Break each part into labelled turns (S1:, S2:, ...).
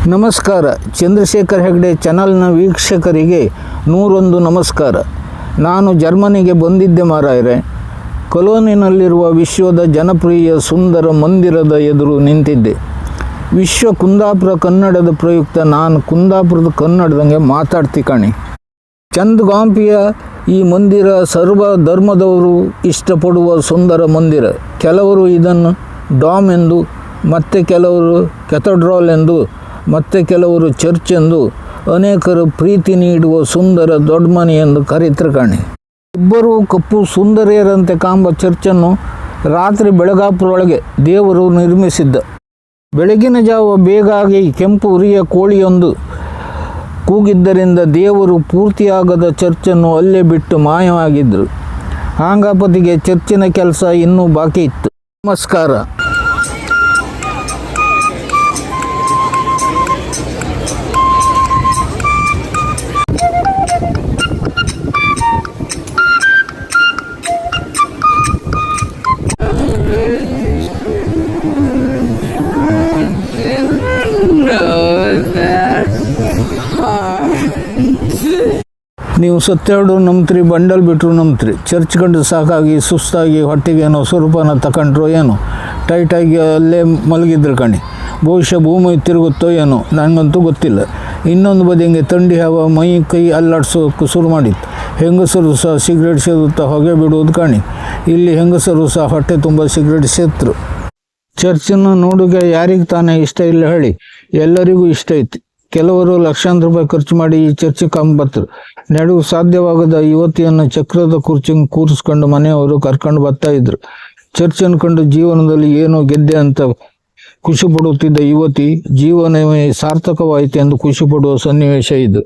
S1: ನಮಸ್ಕಾರ. ಚಂದ್ರಶೇಖರ್ ಹೆಗ್ಡೆ ಚಾನಲ್ನ ವೀಕ್ಷಕರಿಗೆ 101 ನಮಸ್ಕಾರ. ನಾನು ಜರ್ಮನಿಗೆ ಬಂದಿದ್ದೆ ಮಾರಾಯರೆ. ಕೊಲೋನಿನಲ್ಲಿರುವ ವಿಶ್ವದ ಜನಪ್ರಿಯ ಸುಂದರ ಮಂದಿರದ ಎದುರು ನಿಂತಿದ್ದೆ. ವಿಶ್ವ ಕುಂದಾಪುರ ಕನ್ನಡದ ಪ್ರಯುಕ್ತ ನಾನು ಕುಂದಾಪುರದ ಕನ್ನಡದಂಗೆ ಮಾತಾಡ್ತಿ ಕಾಣಿ. ಚಂದಗಾಂಪಿಯ ಈ ಮಂದಿರ ಸರ್ವ ಧರ್ಮದವರು ಇಷ್ಟಪಡುವ ಸುಂದರ ಮಂದಿರ. ಕೆಲವರು ಇದನ್ನು ಡಾಮ್ ಎಂದು, ಮತ್ತು ಕೆಲವರು ಕೆಥಡ್ರಾಲ್ ಎಂದು, ಮತ್ತು ಕೆಲವರು ಚರ್ಚ್ ಎಂದು, ಅನೇಕರು ಪ್ರೀತಿ ನೀಡುವ ಸುಂದರ ದೊಡ್ಡ ಮನೆ ಎಂದು ಕರೀತಾರೆ ಕಾಣಿ. ಇಬ್ಬರು ಕಪ್ಪು ಸುಂದರಿಯರಂತೆ ಕಾಂಬ ಚರ್ಚನ್ನು ರಾತ್ರಿ ಬೆಳಗಾಪುರೊಳಗೆ ದೇವರು ನಿರ್ಮಿಸಿದ್ದ. ಬೆಳಗಿನ ಜಾವ ಬೇಗಾಗಿ ಕೆಂಪು ಉರಿಯ ಕೋಳಿಯೊಂದು ಕೂಗಿದ್ದರಿಂದ ದೇವರು ಪೂರ್ತಿಯಾಗದ ಚರ್ಚನ್ನು ಅಲ್ಲೇ ಬಿಟ್ಟು ಮಾಯವಾಗಿದ್ದರು. ಹಾಂಗಾಪತಿಗೆ ಚರ್ಚಿನ ಕೆಲಸ ಇನ್ನೂ ಬಾಕಿ ಇತ್ತು. ನಮಸ್ಕಾರ. ನೀವು ಸತ್ತೆರಡು ನಂಬ್ತ್ರಿ, ಬಂಡಲ್ ಬಿಟ್ಟರು ನಂಬ್ತ್ರಿ. ಚರ್ಚ್ ಕಂಡು ಸಾಕಾಗಿ ಸುಸ್ತಾಗಿ ಹೊಟ್ಟೆಗೆ ಏನೋ ಸ್ವರೂಪನ ತಗೊಂಡ್ರೋ ಏನೋ, ಟೈಟಾಗಿ ಅಲ್ಲೇ ಮಲಗಿದ್ರು ಕಣಿ. ಬಹುಶಃ ಭೂಮಿ ತಿರುಗುತ್ತೋ ಏನೋ, ನನಗಂತೂ ಗೊತ್ತಿಲ್ಲ. ಇನ್ನೊಂದು ಬದಿಗೆ ಥಂಡಿ ಹವ ಮೈ ಕೈ ಅಲ್ಲಾಡ್ಸೋಕೆ ಶುರು ಮಾಡಿತ್ತು. ಹೆಂಗಸರು ಸಹ ಸಿಗರೇಟ್ ಸೇದುತ್ತಾ ಹೊಗೆ ಬಿಡುವುದು ಕಾಣಿ. ಇಲ್ಲಿ ಹೆಂಗಸರು ಸಹ ಹೊಟ್ಟೆ ತುಂಬ ಸಿಗರೇಟ್ ಸೇದ್ರು. ಚರ್ಚನ್ನು ನೋಡುಗೆ ಯಾರಿಗೆ ತಾನೇ ಇಷ್ಟ ಇಲ್ಲ ಹೇಳಿ? ಎಲ್ಲರಿಗೂ ಇಷ್ಟ ಐತಿ. ಕೆಲವರು ಲಕ್ಷಾಂತರ ರೂಪಾಯಿ ಖರ್ಚು ಮಾಡಿ ಈ ಚರ್ಚಿಗೆ ಕಂಬತ್ತರು. ನಡೆವು ಸಾಧ್ಯವಾಗದ ಯುವತಿಯನ್ನು ಚಕ್ರದ ಕುರ್ಚಿಗೆ ಕೂರಿಸ್ಕೊಂಡು ಮನೆಯವರು ಕರ್ಕೊಂಡು ಬರ್ತಾ ಇದ್ರು. ಚರ್ಚ್ ಅನ್ಕೊಂಡು ಜೀವನದಲ್ಲಿ ಏನೋ ಗೆದ್ದೆ ಅಂತ ಖುಷಿ ಪಡುತ್ತಿದ್ದ ಯುವತಿ ಜೀವನವೇ ಸಾರ್ಥಕವಾಯಿತು ಎಂದು ಖುಷಿ ಪಡುವ ಸನ್ನಿವೇಶ ಇದು.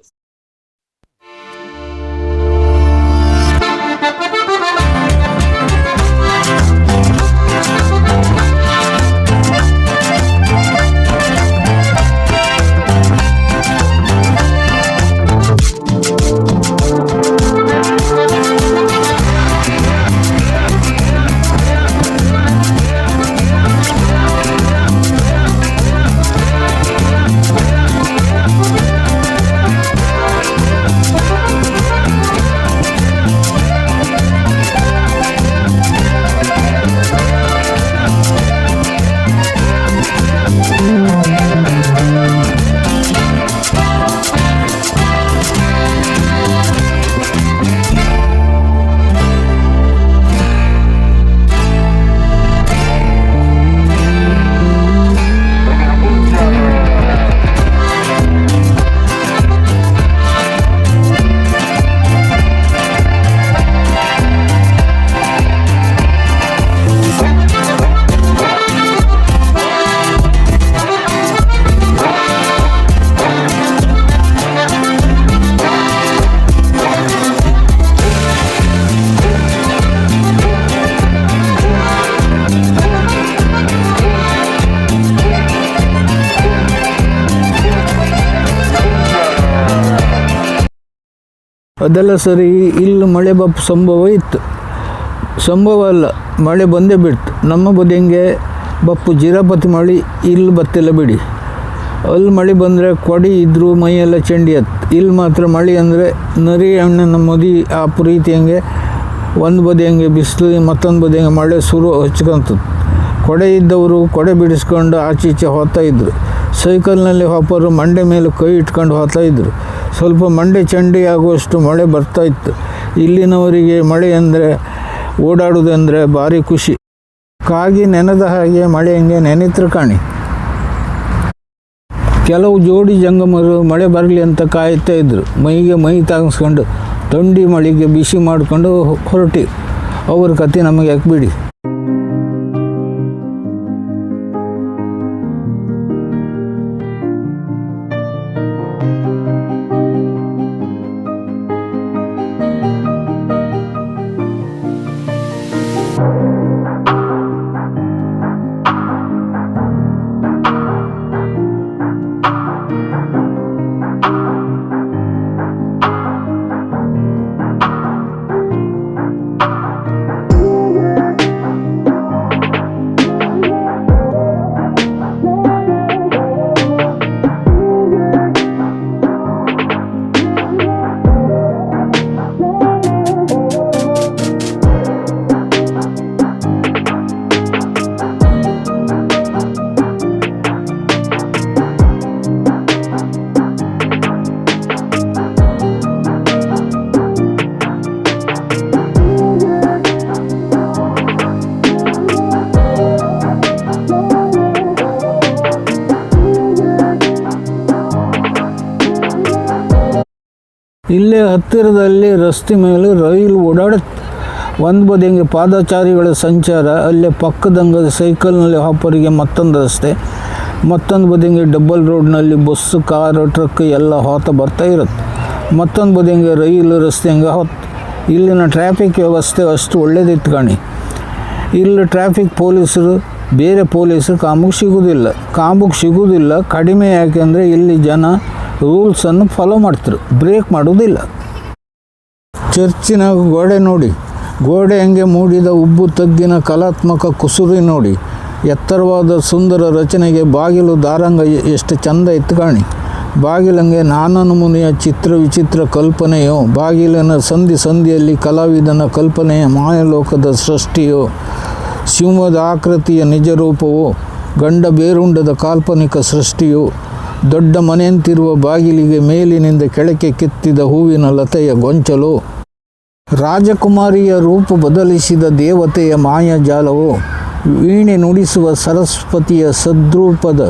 S1: ಅದೆಲ್ಲ ಸರಿ. ಇಲ್ಲಿ ಮಳೆ ಬಪ್ಪು ಸಂಭವ ಇತ್ತು. ಸಂಭವ ಅಲ್ಲ, ಮಳೆ ಬಂದೇ ಬಿಡ್ತು. ನಮ್ಮ ಬದಿಯಂಗೆ ಬಪ್ಪು ಜಿರಾಪತಿ ಮಳೆ ಇಲ್ಲಿ ಬತ್ತಿಲ್ಲ ಬಿಡಿ. ಅಲ್ಲಿ ಮಳೆ ಬಂದರೆ ಕೊಡಿ ಇದ್ದರೂ ಮೈಯೆಲ್ಲ ಚಂಡಿ ಹತ್ತು. ಇಲ್ಲಿ ಮಾತ್ರ ಮಳೆ ಅಂದರೆ ನರಿ ಹಣ್ಣಿನ ಮದಿ ಆ ಪ್ರೀತಿಯಂಗೆ ಒಂದು ಬದಿಯಂಗೆ ಬಿಸಿಲು, ಮತ್ತೊಂದು ಬದಿಯಂಗೆ ಮಳೆ ಶುರು ಹಚ್ಕೊಂತದ್ದು. ಕೊಡೆ ಇದ್ದವರು ಕೊಡೆ ಬಿಡಿಸ್ಕೊಂಡು ಆಚೀಚೆ ಹೋಗ್ತಾ ಇದ್ರು. ಸೈಕಲ್ನಲ್ಲಿ ಹೋಗೋರು ಮಂಡೆ ಮೇಲೆ ಕೈ ಇಟ್ಕೊಂಡು ಹೋಗ್ತಾ ಇದ್ರು. ಸ್ವಲ್ಪ ಮಂಡೆ ಚಂಡಿ ಆಗುವಷ್ಟು ಮಳೆ ಬರ್ತಾಯಿತ್ತು. ಇಲ್ಲಿನವರಿಗೆ ಮಳೆ ಅಂದರೆ ಓಡಾಡೋದಂದರೆ ಭಾರಿ ಖುಷಿ. ಕಾಗಿ ನೆನೆದ ಹಾಗೆ ಮಳೆ ಹಂಗೆ ನೆನೆತ್ರ ಕಾಣಿ. ಕೆಲವು ಜೋಡಿ ಜಂಗಮರು ಮಳೆ ಬರಲಿ ಅಂತ ಕಾಯ್ತಾ ಇದ್ರು. ಮೈಗೆ ಮೈ ತಾಗಿಸ್ಕೊಂಡು ಥಂಡಿ ಮಳೆಗೆ ಬಿಸಿ ಮಾಡಿಕೊಂಡು ಹೊರಟಿ. ಅವ್ರ ಕತೆ ನಮಗೆ ಯಾಕೆ ಬಿಡಿ. ಇಲ್ಲೇ ಹತ್ತಿರದಲ್ಲಿ ರಸ್ತೆ ಮೇಲೆ ರೈಲು ಓಡಾಡುತ್ತೆ. ಒಂದು ಬದಿಗೆ ಪಾದಚಾರಿಗಳ ಸಂಚಾರ, ಅಲ್ಲೇ ಪಕ್ಕದಂಗೆ ಸೈಕಲ್ನಲ್ಲಿ ಹಾಪರಿಗೆ ಮತ್ತೊಂದು ರಸ್ತೆ, ಮತ್ತೊಂದು ಬದಿಗೆ ಡಬಲ್ ರೋಡ್ನಲ್ಲಿ ಬಸ್ಸು, ಕಾರು, ಟ್ರಕ್ ಎಲ್ಲ ಹೋತ ಬರ್ತಾ ಇರುತ್ತೆ. ಮತ್ತೊಂದು ಬದಿಗೆ ರೈಲು ರಸ್ತೆ ಹಂಗೆ ಹೊತ್ತು. ಇಲ್ಲಿನ ಟ್ರಾಫಿಕ್ ವ್ಯವಸ್ಥೆ ಅಷ್ಟು ಒಳ್ಳೇದಿತ್ತು ಕಾಣಿ. ಇಲ್ಲಿ ಟ್ರಾಫಿಕ್ ಪೊಲೀಸರು ಬೇರೆ ಪೊಲೀಸರು ಕಾಂಬುಗೆ ಸಿಗೋದಿಲ್ಲ ಕಡಿಮೆ. ಯಾಕೆಂದರೆ ಇಲ್ಲಿ ಜನ ರೂಲ್ಸನ್ನು ಫಾಲೋ ಮಾಡ್ತಾರೆ, ಬ್ರೇಕ್ ಮಾಡೋದಿಲ್ಲ. ಚರ್ಚಿನ ಗೋಡೆ ನೋಡಿ, ಗೋಡೆ ಹಂಗೆ ಮೂಡಿದ ಉಬ್ಬು ತಗ್ಗಿನ ಕಲಾತ್ಮಕ ಕುಸುರಿ ನೋಡಿ. ಎತ್ತರವಾದ ಸುಂದರ ರಚನೆಗೆ ಬಾಗಿಲು ದಾರಂಗ ಎಷ್ಟು ಚಂದ ಇತ್ತು ಕಾಣಿ. ಬಾಗಿಲಂಗೆ ನಾನಾ ನಮೂನೆಯ ವಿಚಿತ್ರ ಕಲ್ಪನೆಯೋ, ಬಾಗಿಲಿನ ಸಂಧಿಯಲ್ಲಿ ಕಲಾವಿದನ ಕಲ್ಪನೆಯ ಮಾಯಲೋಕದ ಸೃಷ್ಟಿಯೋ, ಸಿಂಹದ ಆಕೃತಿಯ ನಿಜರೂಪವೋ, ಗಂಡ ಬೇರುಂಡದ ಕಾಲ್ಪನಿಕ ಸೃಷ್ಟಿಯೋ, ದೊಡ್ಡ ಮನೆಯಂತಿರುವ ಬಾಗಿಲಿಗೆ ಮೇಲಿನಿಂದ ಕೆಳಕ್ಕೆ ಕಿತ್ತಿದ ಹೂವಿನ ಲತೆಯ ಗೊಂಚಲೋ, ರಾಜಕುಮಾರಿಯ ರೂಪ ಬದಲಿಸಿದ ದೇವತೆಯ ಮಾಯಾಜಾಲವೋ, ವೀಣೆ ನುಡಿಸುವ ಸರಸ್ವತಿಯ ಸದ್ರೂಪದ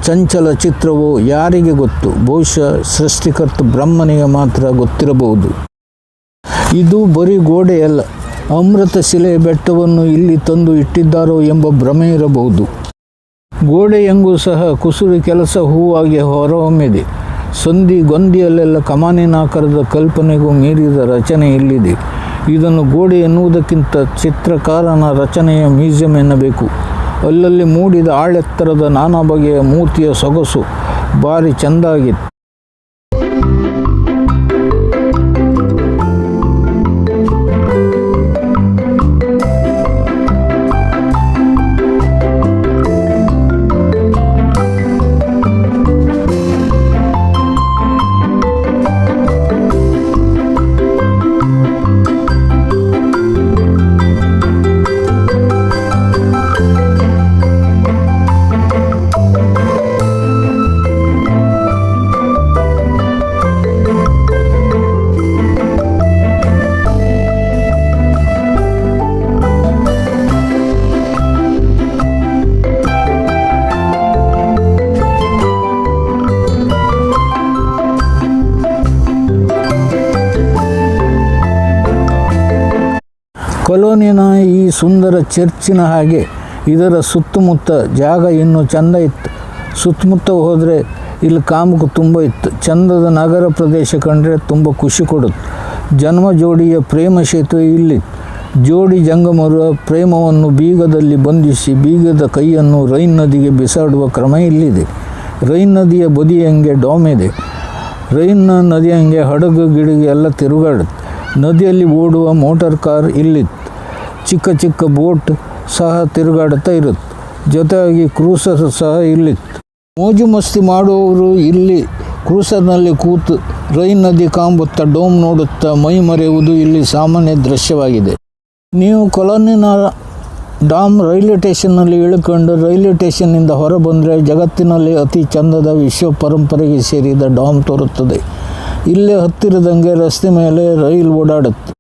S1: ಚಂಚಲ ಚಿತ್ರವೋ ಯಾರಿಗೆ ಗೊತ್ತು. ಬಹುಶಃ ಸೃಷ್ಟಿಕರ್ತ ಬ್ರಹ್ಮನಿಗೆ ಮಾತ್ರ ಗೊತ್ತಿರಬಹುದು. ಇದು ಬರೀ ಗೋಡೆಯಲ್ಲ, ಅಮೃತ ಶಿಲೆಯ ಬೆಟ್ಟವನ್ನು ಇಲ್ಲಿ ತಂದು ಇಟ್ಟಿದ್ದಾರೋ ಎಂಬ ಭ್ರಮೆ ಇರಬಹುದು. ಗೋಡೆಯಂಗೂ ಸಹ ಕುಸುರಿ ಕೆಲಸ ಹೂವಾಗಿ ಹೊರಹೊಮ್ಮಿದೆ. ಗೊಂದಿಯಲ್ಲೆಲ್ಲ ಕಮಾನಿನಾಕಾರದ ಕಲ್ಪನೆಗೂ ಮೀರಿದ ರಚನೆ ಇಲ್ಲಿದೆ. ಇದನ್ನು ಗೋಡೆ ಎನ್ನುವುದಕ್ಕಿಂತ ಚಿತ್ರಕಾರನ ರಚನೆಯ ಮ್ಯೂಸಿಯಂ ಎನ್ನಬೇಕು. ಅಲ್ಲಲ್ಲಿ ಮೂಡಿದ ಆಳೆತ್ತರದ ನಾನಾ ಬಗೆಯ ಮೂರ್ತಿಯ ಸೊಗಸು ಭಾರಿ ಚೆಂದ ಆಗಿತ್ತು. ಕೊಲೋನಿನ ಈ ಸುಂದರ ಚರ್ಚಿನ ಹಾಗೆ ಇದರ ಸುತ್ತಮುತ್ತ ಜಾಗ ಇನ್ನೂ ಚೆಂದ ಇತ್ತು. ಸುತ್ತಮುತ್ತ ಹೋದರೆ ಇಲ್ಲಿ ಕಾಮುಕು ತುಂಬ ಇತ್ತು. ಚಂದದ ನಗರ ಪ್ರದೇಶ ಕಂಡ್ರೆ ತುಂಬ ಖುಷಿ ಕೊಡುತ್ತೆ. ಜನ್ಮ ಜೋಡಿಯ ಪ್ರೇಮ ಸೇತುವೆ ಇಲ್ಲಿತ್ತು. ಜೋಡಿ ಜಂಗಮರ ಪ್ರೇಮವನ್ನು ಬೀಗದಲ್ಲಿ ಬಂಧಿಸಿ ಬೀಗದ ಕೈಯನ್ನು ರೈನ್ ನದಿಗೆ ಬಿಸಾಡುವ ಕ್ರಮ ಇಲ್ಲಿದೆ. ರೈನ್ ನದಿಯ ಬದಿಯಂಗೆ ಡಾಮ್ ಇದೆ. ರೈನ್ ನದಿಯಂಗೆ ಹಡಗು ಗಿಡಗು ಎಲ್ಲ ತಿರುಗಾಡುತ್ತೆ. ನದಿಯಲ್ಲಿ ಓಡುವ ಮೋಟಾರ್ ಕಾರ್ ಇಲ್ಲಿತ್ತು. ಚಿಕ್ಕ ಚಿಕ್ಕ ಬೋಟ್ ಸಹ ತಿರುಗಾಡುತ್ತಾ ಇರುತ್ತೆ. ಜೊತೆಯಾಗಿ ಕ್ರೂಸರ್ ಸಹ ಇಲ್ಲಿತ್ತು. ಮೋಜು ಮಸ್ತಿ ಮಾಡುವವರು ಇಲ್ಲಿ ಕ್ರೂಸರ್ನಲ್ಲಿ ಕೂತು ರೈನ್ ನದಿ ಕಾಂಬುತ್ತಾ ಡೋಮ್ ನೋಡುತ್ತಾ ಮೈ ಮರೆಯುವುದು ಇಲ್ಲಿ ಸಾಮಾನ್ಯ ದೃಶ್ಯವಾಗಿದೆ. ನೀವು ಕೊಲೋನಿನ ಡಾಮ್ ರೈಲ್ವೆ ಸ್ಟೇಷನ್ನಲ್ಲಿ ಇಳ್ಕೊಂಡು ರೈಲ್ವೆ ಸ್ಟೇಷನ್ನಿಂದ ಹೊರ ಬಂದರೆ ಜಗತ್ತಿನಲ್ಲಿ ಅತಿ ಚಂದದ ವಿಶ್ವ ಪರಂಪರೆಗೆ ಸೇರಿದ ಡಾಮ್ ತೋರುತ್ತದೆ. ಇಲ್ಲೇ ಹತ್ತಿರದಂಗೆ ರಸ್ತೆ ಮೇಲೆ ರೈಲು ಓಡಾಡುತ್ತೆ.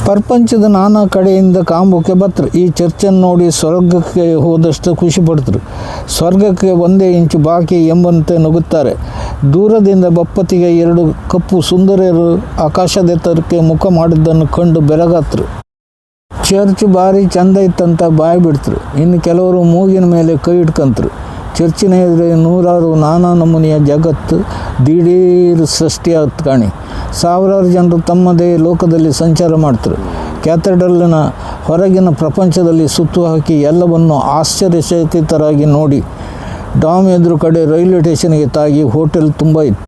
S1: ಪ್ರಪಂಚದ ನಾನಾ ಕಡೆಯಿಂದ ಕಾಂಬುಕ್ಕೆ ಬರ್ತಾರೆ. ಈ ಚರ್ಚನ್ನು ನೋಡಿ ಸ್ವರ್ಗಕ್ಕೆ ಹೋದಷ್ಟು ಖುಷಿ ಪಡ್ತಾರೆ. ಸ್ವರ್ಗಕ್ಕೆ ಒಂದೇ ಇಂಚು ಬಾಕಿ ಎಂಬಂತೆ ನಗುತ್ತಾರೆ. ದೂರದಿಂದ ಬಪ್ಪತ್ತಿಗೆ 2 ಕಪ್ಪು ಸುಂದರಿಯರು ಆಕಾಶದೆತ್ತರಕ್ಕೆ ಮುಖ ಮಾಡಿದ್ದನ್ನು ಕಂಡು ಬೆರಗಾತ್ರು. ಚರ್ಚ್ ಭಾರಿ ಚಂದ ಇತ್ತಂತ ಬಾಯಿ ಬಿಡ್ತರು. ಇನ್ನು ಕೆಲವರು ಮೂಗಿನ ಮೇಲೆ ಕೈ ಇಟ್ಕೊಂತರು. ಚರ್ಚಿನ ಎದುರೇ ನೂರಾರು ನಾನಾ ನಮೂನೆಯ ಜಗತ್ತು ದಿಢೀರ್ ಸೃಷ್ಟಿಯಾಗುತ್ತೆ ಕಾಣಿ. ಸಾವಿರಾರು ಜನರು ತಮ್ಮದೇ ಲೋಕದಲ್ಲಿ ಸಂಚಾರ ಮಾಡ್ತಾರೆ. ಕ್ಯಾಥೆಡ್ರಲ್ಲಿನ ಹೊರಗಿನ ಪ್ರಪಂಚದಲ್ಲಿ ಸುತ್ತು ಹಾಕಿ ಎಲ್ಲವನ್ನು ಆಶ್ಚರ್ಯಚಕಿತರಾಗಿ ನೋಡಿ ಡಾಮ್ ಎದುರು ಕಡೆ ರೈಲ್ವೆ ಸ್ಟೇಷನ್ಗೆ ತಾಗಿ ಹೋಟೆಲ್ ತುಂಬ ಇತ್ತು.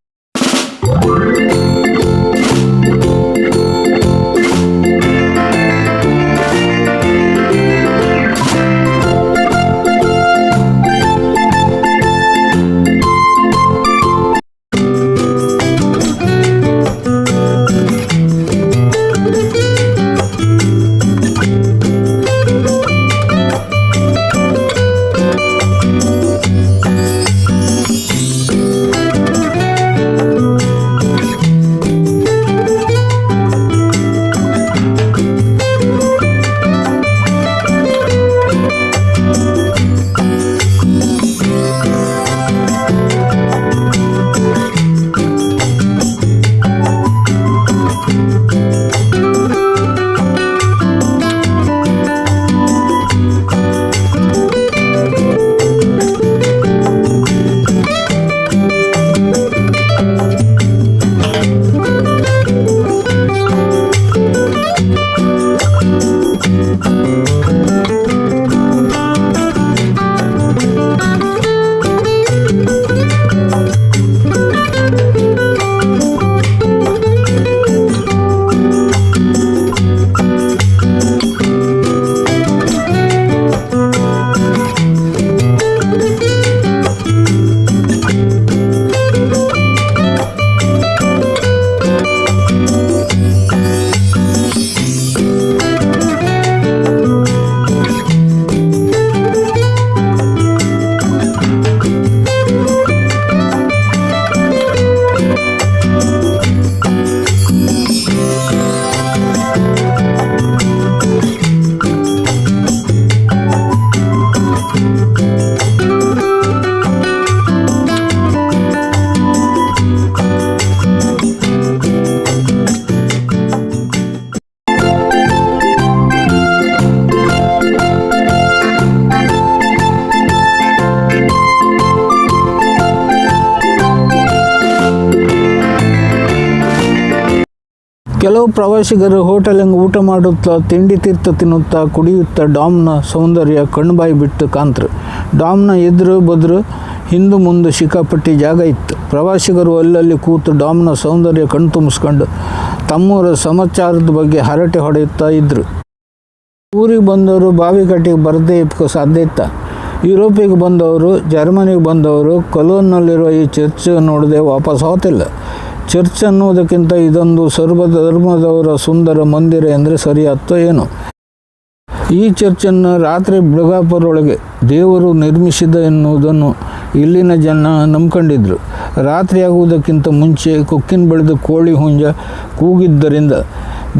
S1: ಕೆಲವು ಪ್ರವಾಸಿಗರು ಹೋಟೆಲಿಂಗ್ ಊಟ ಮಾಡುತ್ತಾ ತಿಂಡಿ ತೀರ್ಥ ತಿನ್ನುತ್ತಾ ಕುಡಿಯುತ್ತಾ ಡಾಮ್ನ ಸೌಂದರ್ಯ ಕಣ್ಬಾಯಿ ಬಿಟ್ಟು ಕಾಂತ್ರು. ಡಾಮ್ನ ಎದುರು ಬದ್ರು ಹಿಂದು ಮುಂದೆ ಸಿಕ್ಕಾಪಟ್ಟಿ ಜಾಗ ಇತ್ತು. ಪ್ರವಾಸಿಗರು ಅಲ್ಲಲ್ಲಿ ಕೂತು ಡಾಮ್ನ ಸೌಂದರ್ಯ ಕಣ್ತುಂಬಿಸ್ಕೊಂಡು ತಮ್ಮೂರ ಸಮಾಚಾರದ ಬಗ್ಗೆ ಹರಟೆ ಹೊಡೆಯುತ್ತಾ ಇದ್ದರು. ಊರಿಗೆ ಬಂದವರು ಬಾವಿಘಾಟಿಗೆ ಬರದೇ ಇಪ್ಪೋ ಸಾಧ್ಯ ಇತ್ತ. ಯುರೋಪಿಗೆ ಬಂದವರು, ಜರ್ಮನಿಗೆ ಬಂದವರು ಕೊಲೋನ್ನಲ್ಲಿರುವ ಈ ಚರ್ಚ್ ನೋಡದೆ ವಾಪಸ್ ಹೋತಿಲ್ಲ. ಚರ್ಚ್ ಅನ್ನೋದಕ್ಕಿಂತ ಇದೊಂದು ಸರ್ವ ಧರ್ಮದವರ ಸುಂದರ ಮಂದಿರ ಎಂದರೆ ಸರಿಯಾಗ್ತೋ ಏನೋ. ಈ ಚರ್ಚನ್ನು ರಾತ್ರಿ ಬೆಳಗಾಪುರೊಳಗೆ ದೇವರು ನಿರ್ಮಿಸಿದ ಎನ್ನುವುದನ್ನು ಇಲ್ಲಿನ ಜನ ನಂಬ್ಕೊಂಡಿದ್ರು. ರಾತ್ರಿ ಆಗುವುದಕ್ಕಿಂತ ಮುಂಚೆ ಕೊಕ್ಕಿನ ಬೆಳೆದ ಕೋಳಿ ಹುಂಜ ಕೂಗಿದ್ದರಿಂದ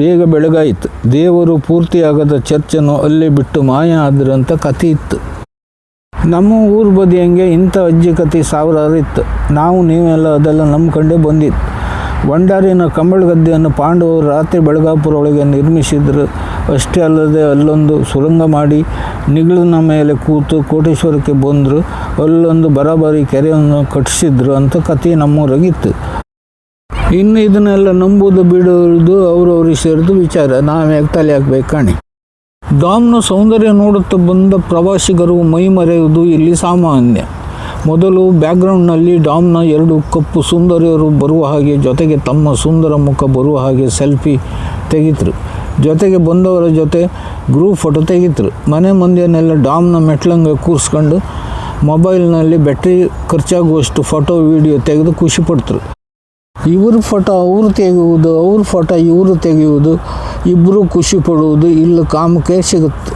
S1: ಬೇಗ ಬೆಳಗಾಯಿತು. ದೇವರು ಪೂರ್ತಿಯಾಗದ ಚರ್ಚನ್ನು ಅಲ್ಲೇ ಬಿಟ್ಟು ಮಾಯ ಆದ್ರಂತ ಕಥೆ ಇತ್ತು. ನಮ್ಮ ಊರು ಬದಿಯಂಗೆ ಇಂಥ ಅಜ್ಜಿ ಕತೆ ಸಾವಿರಾರು ಇತ್ತು. ನೀವೆಲ್ಲ ಅದೆಲ್ಲ ನಂಬ್ಕೊಂಡೇ ಬಂದಿತ್ತು. ಬಂಡಾರಿನ ಕಂಬಳ ಗದ್ದೆಯನ್ನು ಪಾಂಡವರು ರಾತ್ರಿ ಬೆಳಗಾಪುರೊಳಗೆ ನಿರ್ಮಿಸಿದ್ರು. ಅಷ್ಟೇ ಅಲ್ಲದೆ ಅಲ್ಲೊಂದು ಸುರಂಗ ಮಾಡಿ ನಿಗಳಿನ ಮೇಲೆ ಕೂತು ಕೋಟೇಶ್ವರಕ್ಕೆ ಬಂದರು. ಅಲ್ಲೊಂದು ಬರಾಬರಿ ಕೆರೆಯನ್ನು ಕಟ್ಟಿಸಿದ್ರು ಅಂತ ಕತೆ ನಮ್ಮೂರಾಗಿತ್ತು. ಇನ್ನು ಇದನ್ನೆಲ್ಲ ನಂಬುದು ಬಿಡುವುದು ಅವ್ರವ್ರಿಗೆ ಸೇರಿದ ವಿಚಾರ. ನಾವ್ಯಾಕೆ ತಲೆ ಹಾಕ್ಬೇಕು ಕಾಣಿ. ಡಾಮ್ನ ಸೌಂದರ್ಯ ನೋಡುತ್ತಾ ಬಂದ ಪ್ರವಾಸಿಗರು ಮೈ ಮರೆಯುವುದು ಇಲ್ಲಿ ಸಾಮಾನ್ಯ. ಮೊದಲು ಬ್ಯಾಕ್ಗ್ರೌಂಡ್ನಲ್ಲಿ ಡಾಮ್ನ 2 ಕಪ್ಪು ಸುಂದರಿಯರು ಬರುವ ಹಾಗೆ, ಜೊತೆಗೆ ತಮ್ಮ ಸುಂದರ ಮುಖ ಬರುವ ಹಾಗೆ ಸೆಲ್ಫಿ ತೆಗಿತರು. ಜೊತೆಗೆ ಬಂದವರ ಜೊತೆ ಗ್ರೂಪ್ ಫೋಟೋ ತೆಗಿತರು. ಮನೆ ಮಂದಿಯನ್ನೆಲ್ಲ ಡಾಮ್ನ ಮೆಟ್ಲಂಗೆ ಕೂರಿಸ್ಕೊಂಡು ಮೊಬೈಲ್ನಲ್ಲಿ ಬ್ಯಾಟ್ರಿ ಖರ್ಚಾಗುವಷ್ಟು ಫೋಟೋ ವಿಡಿಯೋ ತೆಗೆದು ಖುಷಿ ಪಡ್ತರು. ಇವ್ರ ಫೋಟೋ ಅವರು ತೆಗೆಯುವುದು, ಅವ್ರ ಫೋಟೋ ಇವರು ತೆಗೆಯುವುದು, ಇಬ್ಬರು ಖುಷಿ ಪಡುವುದು ಇಲ್ಲಿ ಕಾಮಕ್ಕೆ ಸಿಗುತ್ತೆ.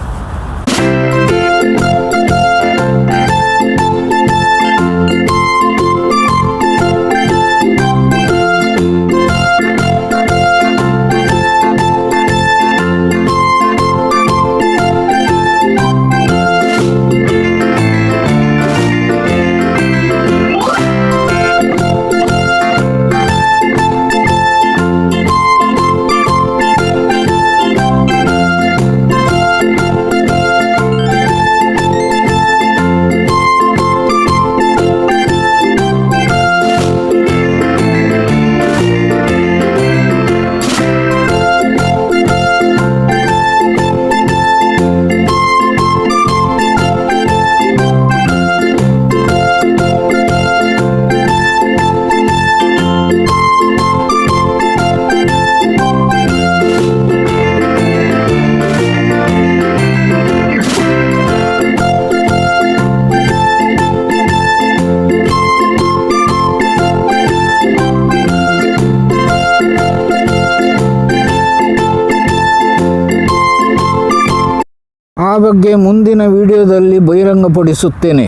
S1: ಆ ಬಗ್ಗೆ ಮುಂದಿನ ವಿಡಿಯೋದಲ್ಲಿ ಬಹಿರಂಗಪಡಿಸುತ್ತೇನೆ.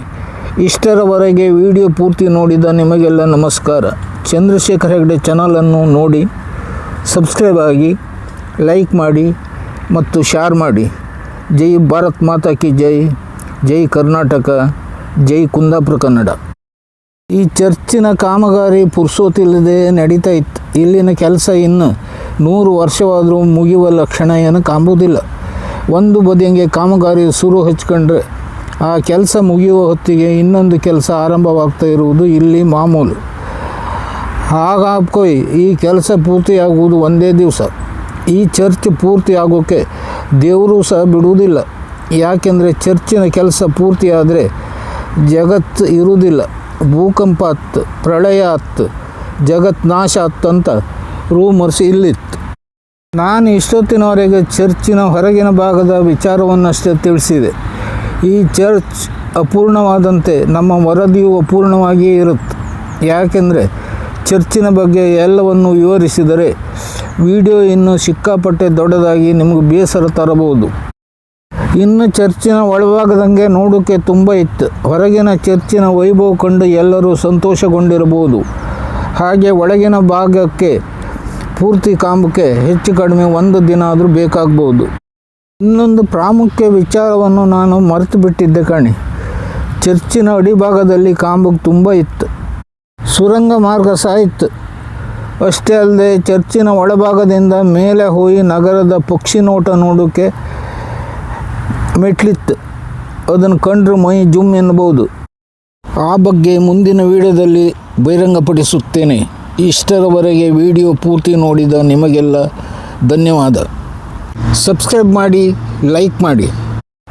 S1: ಇಷ್ಟರವರೆಗೆ ವಿಡಿಯೋ ಪೂರ್ತಿ ನೋಡಿದ ನಿಮಗೆಲ್ಲ ನಮಸ್ಕಾರ. ಚಂದ್ರಶೇಖರ್ ಹೆಗ್ಡೆ ಚಾನಲನ್ನು ನೋಡಿ ಸಬ್ಸ್ಕ್ರೈಬ್ ಆಗಿ, ಲೈಕ್ ಮಾಡಿ ಮತ್ತು ಶೇರ್ ಮಾಡಿ. ಜೈ ಭಾರತ್ ಮಾತಾ ಕಿ ಜೈ, ಜೈ ಕರ್ನಾಟಕ, ಜೈ ಕುಂದಾಪುರ ಕನ್ನಡ. ಈ ಚರ್ಚಿನ ಕಾಮಗಾರಿ ಪುರ್ಸೋತಿಲ್ಲದೆ ನಡೀತಾ ಇತ್ತು. ಇಲ್ಲಿನ ಕೆಲಸ ಇನ್ನು 100 ವರ್ಷವಾದರೂ ಮುಗಿಯುವ ಲಕ್ಷಣ ಏನು ಕಾಂಬುವುದಿಲ್ಲ. ಒಂದು ಬದಿಯಂಗೆ ಕಾಮಗಾರಿ ಶುರು ಹಚ್ಕೊಂಡ್ರೆ ಆ ಕೆಲಸ ಮುಗಿಯುವ ಹೊತ್ತಿಗೆ ಇನ್ನೊಂದು ಕೆಲಸ ಆರಂಭವಾಗ್ತಾ ಇರುವುದು ಇಲ್ಲಿ ಮಾಮೂಲು. ಹಾಗಾಗ್ಕೊಯ್ ಈ ಕೆಲಸ ಪೂರ್ತಿಯಾಗುವುದು ಒಂದೇ ದಿವಸ. ಈ ಚರ್ಚ್ ಪೂರ್ತಿ ಆಗೋಕ್ಕೆ ದೇವರು ಸಹ ಬಿಡುವುದಿಲ್ಲ. ಯಾಕೆಂದರೆ ಚರ್ಚಿನ ಕೆಲಸ ಪೂರ್ತಿಯಾದರೆ ಜಗತ್ತು ಇರುವುದಿಲ್ಲ. ಭೂಕಂಪ ಆತ್ತು, ಪ್ರಳಯ ಆತ್ತು, ಜಗತ್ತು ನಾಶ ಆತ್ತಂತ ರೂಮರ್ಸ್ ಇಲ್ಲಿತ್ತು. ನಾನು ಇಷ್ಟೊತ್ತಿನವರೆಗೆ ಚರ್ಚಿನ ಹೊರಗಿನ ಭಾಗದ ವಿಚಾರವನ್ನಷ್ಟೇ ತಿಳಿಸಿದೆ. ಈ ಚರ್ಚ್ ಅಪೂರ್ಣವಾದಂತೆ ನಮ್ಮ ವರದಿಯು ಅಪೂರ್ಣವಾಗಿಯೇ ಇರುತ್ತೆ. ಯಾಕೆಂದರೆ ಚರ್ಚಿನ ಬಗ್ಗೆ ಎಲ್ಲವನ್ನು ವಿವರಿಸಿದರೆ ವಿಡಿಯೋ ಇನ್ನೂ ಸಿಕ್ಕಾಪಟ್ಟೆ ದೊಡ್ಡದಾಗಿ ನಿಮಗೆ ಬೇಸರ ತರಬಹುದು. ಇನ್ನು ಚರ್ಚಿನ ಒಳಭಾಗದಂಗೆ ನೋಡೋಕ್ಕೆ ತುಂಬ ಇತ್ತು. ಹೊರಗಿನ ಚರ್ಚಿನ ವೈಭವ ಕಂಡು ಎಲ್ಲರೂ ಸಂತೋಷಗೊಂಡಿರಬಹುದು. ಹಾಗೆ ಒಳಗಿನ ಭಾಗಕ್ಕೆ ಪೂರ್ತಿ ಕಾಂಬಕ್ಕೆ ಹೆಚ್ಚು ಕಡಿಮೆ 1 ದಿನ ಆದರೂ ಬೇಕಾಗ್ಬೋದು. ಇನ್ನೊಂದು ಪ್ರಾಮುಖ್ಯ ವಿಚಾರವನ್ನು ನಾನು ಮರೆತು ಬಿಟ್ಟಿದ್ದೆ ಕಾಣಿ. ಚರ್ಚಿನ ಅಡಿಭಾಗದಲ್ಲಿ ಕಾಂಬಕ್ಕೆ ತುಂಬ ಇತ್ತು. ಸುರಂಗ ಮಾರ್ಗ ಸಹ ಇತ್ತು. ಅಷ್ಟೇ ಅಲ್ಲದೆ ಚರ್ಚಿನ ಒಳಭಾಗದಿಂದ ಮೇಲೆ ಹೋಗಿ ನಗರದ ಪಕ್ಷಿ ನೋಟ ನೋಡೋಕ್ಕೆ ಮೆಟ್ಲಿತ್ತು. ಅದನ್ನು ಕಂಡ್ರೆ ಮೈ ಜುಮ್ ಎನ್ನಬಹುದು. ಆ ಬಗ್ಗೆ ಮುಂದಿನ ವಿಡಿಯೋದಲ್ಲಿ ಬಹಿರಂಗಪಡಿಸುತ್ತೇನೆ. ಇಷ್ಟರವರೆಗೆ ವಿಡಿಯೋ ಪೂರ್ತಿ ನೋಡಿದ ನಿಮಗೆಲ್ಲ ಧನ್ಯವಾದ. ಸಬ್ಸ್ಕ್ರೈಬ್ ಮಾಡಿ, ಲೈಕ್ ಮಾಡಿ,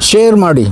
S1: ಶೇರ್ ಮಾಡಿ.